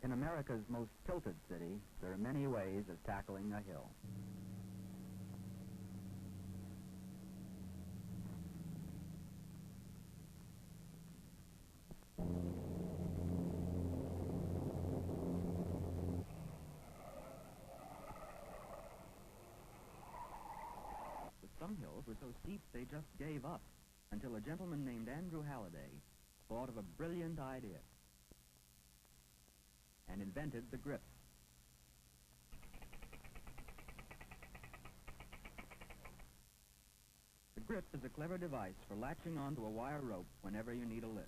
In America's most tilted city, there are many ways of tackling a hill. Some hills were so steep they just gave up, until a gentleman named Andrew Halliday thought of a brilliant idea and invented the grip. The grip is a clever device for latching onto a wire rope whenever you need a lift.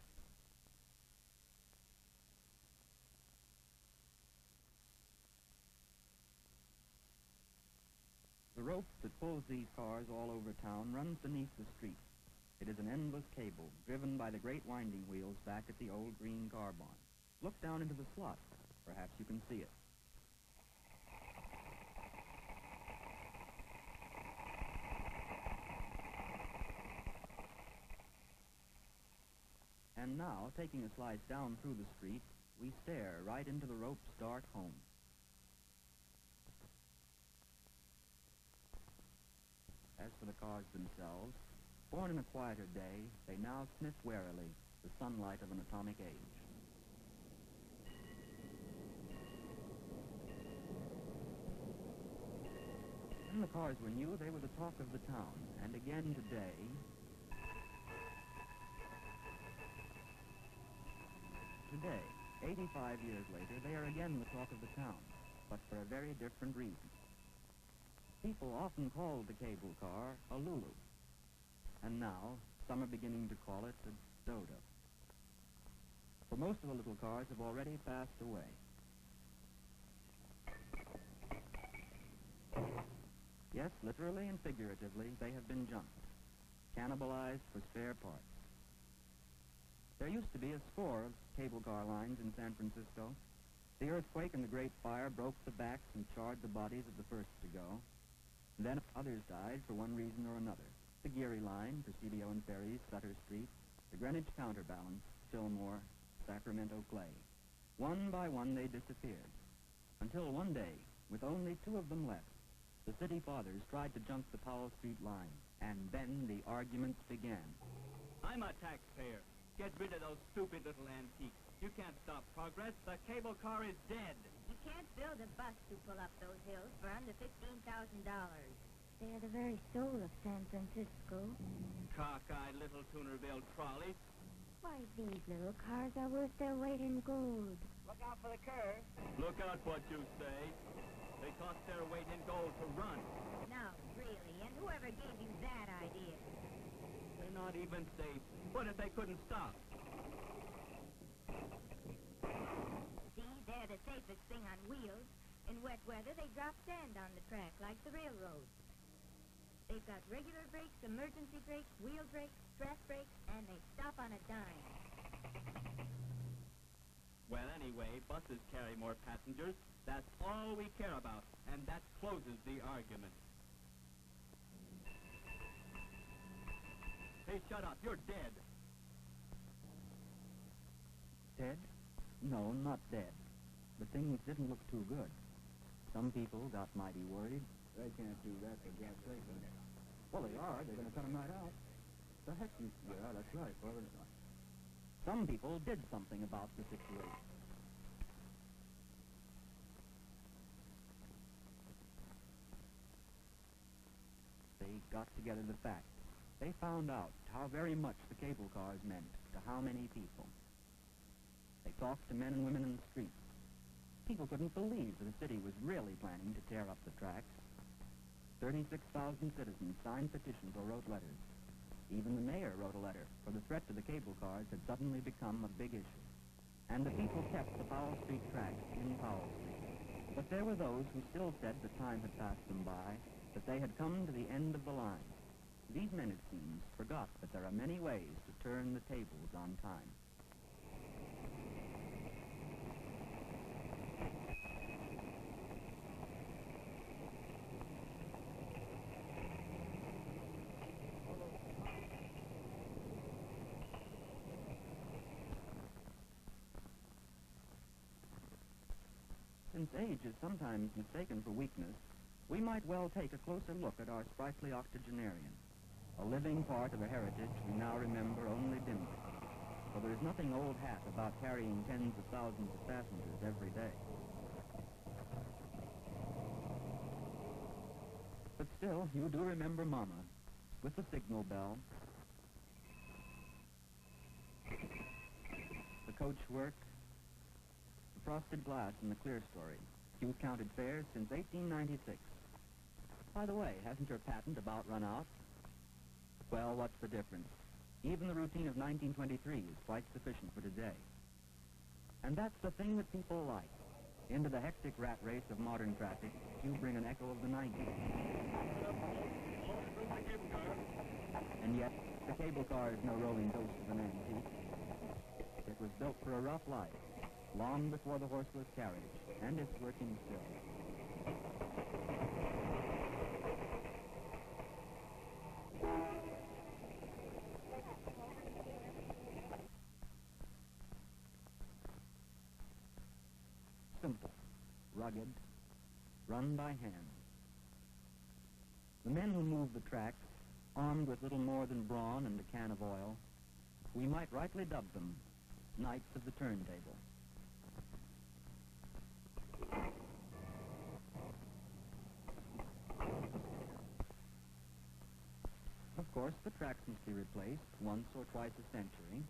The rope that pulls these cars all over town runs beneath the street. It is an endless cable, driven by the great winding wheels back at the old green car barn. Look down into the slot. Perhaps you can see it. And now, taking a slice down through the street, we stare right into the rope's dark home. As for the cars themselves, born in a quieter day, they now sniff warily the sunlight of an atomic age. When the cars were new, they were the talk of the town, and again today, Today, 85 years later, they are again the talk of the town, but for a very different reason. People often called the cable car a Lulu, and now some are beginning to call it a Dodo. For most of the little cars have already passed away. Yes, literally and figuratively, they have been junked, cannibalized for spare parts. There used to be a score of cable car lines in San Francisco. The earthquake and the Great Fire broke the backs and charred the bodies of the first to go. Then others died for one reason or another. The Geary Line, Presidio and Ferries, Sutter Street, the Greenwich Counterbalance, Fillmore, Sacramento Clay. One by one they disappeared, until one day, with only two of them left, the city fathers tried to junk the Powell Street line, and then the arguments began. I'm a taxpayer. Get rid of those stupid little antiques. You can't stop progress. The cable car is dead. You can't build a bus to pull up those hills for under $15,000. They're the very soul of San Francisco. Cockeyed little tuner-built trolleys. Why, these little cars are worth their weight in gold. Look out for the curve. Look out what you say. They cost their weight in gold to run. No, really, and whoever gave you that idea? They're not even safe. What if they couldn't stop? See, they're the safest thing on wheels. In wet weather, they drop sand on the track like the railroad. They've got regular brakes, emergency brakes, wheel brakes, track brakes, and they stop on a dime. Well, anyway, buses carry more passengers. That's all we care about, and that closes the argument. Hey, shut up. You're dead. Dead? No, not dead. But things didn't look too good. Some people got mighty worried. They can't do that for God's sake. Well, they are. They're going to cut them right out. The heck you... Yeah, that's right. Some people did something about the situation. They got together the facts. They found out how very much the cable cars meant to how many people. They talked to men and women in the streets. People couldn't believe that the city was really planning to tear up the tracks. 36,000 citizens signed petitions or wrote letters. Even the mayor wrote a letter, for the threat to the cable cars had suddenly become a big issue. And the people kept the Powell Street tracks in Powell Street. But there were those who still said the time had passed them by, that they had come to the end of the line. These men, it seems, forgot that there are many ways to turn the tables on time. since age is sometimes mistaken for weakness, we might well take a closer look at our sprightly octogenarian, a living part of a heritage we now remember only dimly. For there is nothing old hat about carrying tens of thousands of passengers every day. But still, you do remember Mama, with the signal bell, the coach work, the frosted glass in the clear story. You've counted fares since 1896. By the way, hasn't your patent about run out? Well, what's the difference? Even the routine of 1923 is quite sufficient for today. And that's the thing that people like. Into the hectic rat race of modern traffic, you bring an echo of the 90s. And yet, the cable car is no rolling ghost of an antique. It was built for a rough life, long before the horseless carriage, and it's working still. Simple, rugged, run by hand. The men who move the tracks, armed with little more than brawn and a can of oil, we might rightly dub them knights of the turntable. Of course, the tracks must be replaced once or twice a century.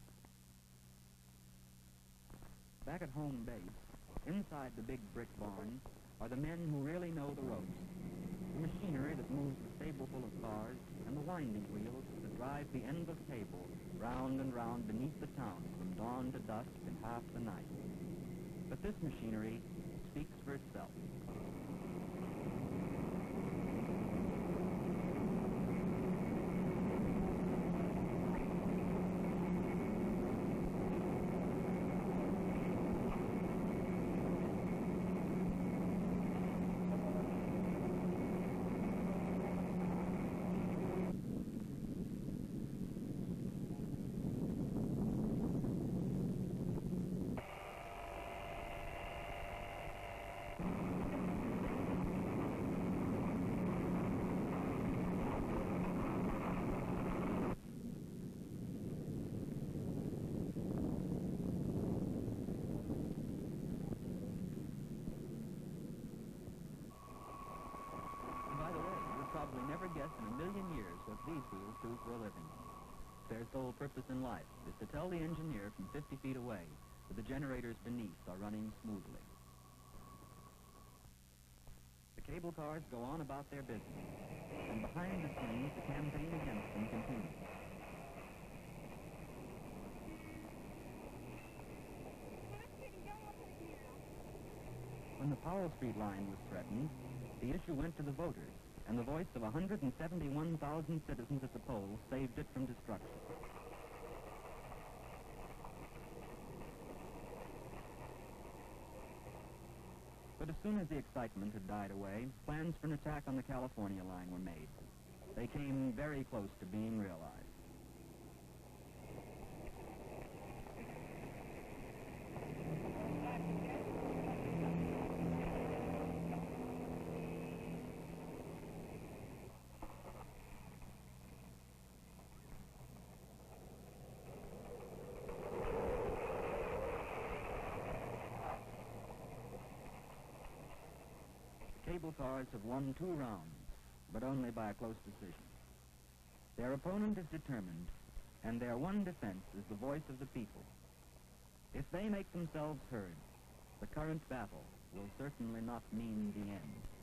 Back at home base, inside the big brick barn, are the men who really know the ropes. The machinery that moves the stable full of cars, and the winding wheels that drive the endless cable round and round beneath the town from dawn to dusk in half the night. But this machinery speaks for itself. Probably never guess in a million years what these wheels do for a living. Their sole purpose in life is to tell the engineer from 50 feet away that the generators beneath are running smoothly. The cable cars go on about their business, and behind the scenes the campaign against them continues. When the Powell Street line was threatened, the issue went to the voters, and the voice of 171,000 citizens at the polls saved it from destruction. But as soon as the excitement had died away, plans for an attack on the California line were made. They came very close to being realized. Cable cars have won 2 rounds, but only by a close decision. Their opponent is determined, and their one defense is the voice of the people. If they make themselves heard, the current battle will certainly not mean the end.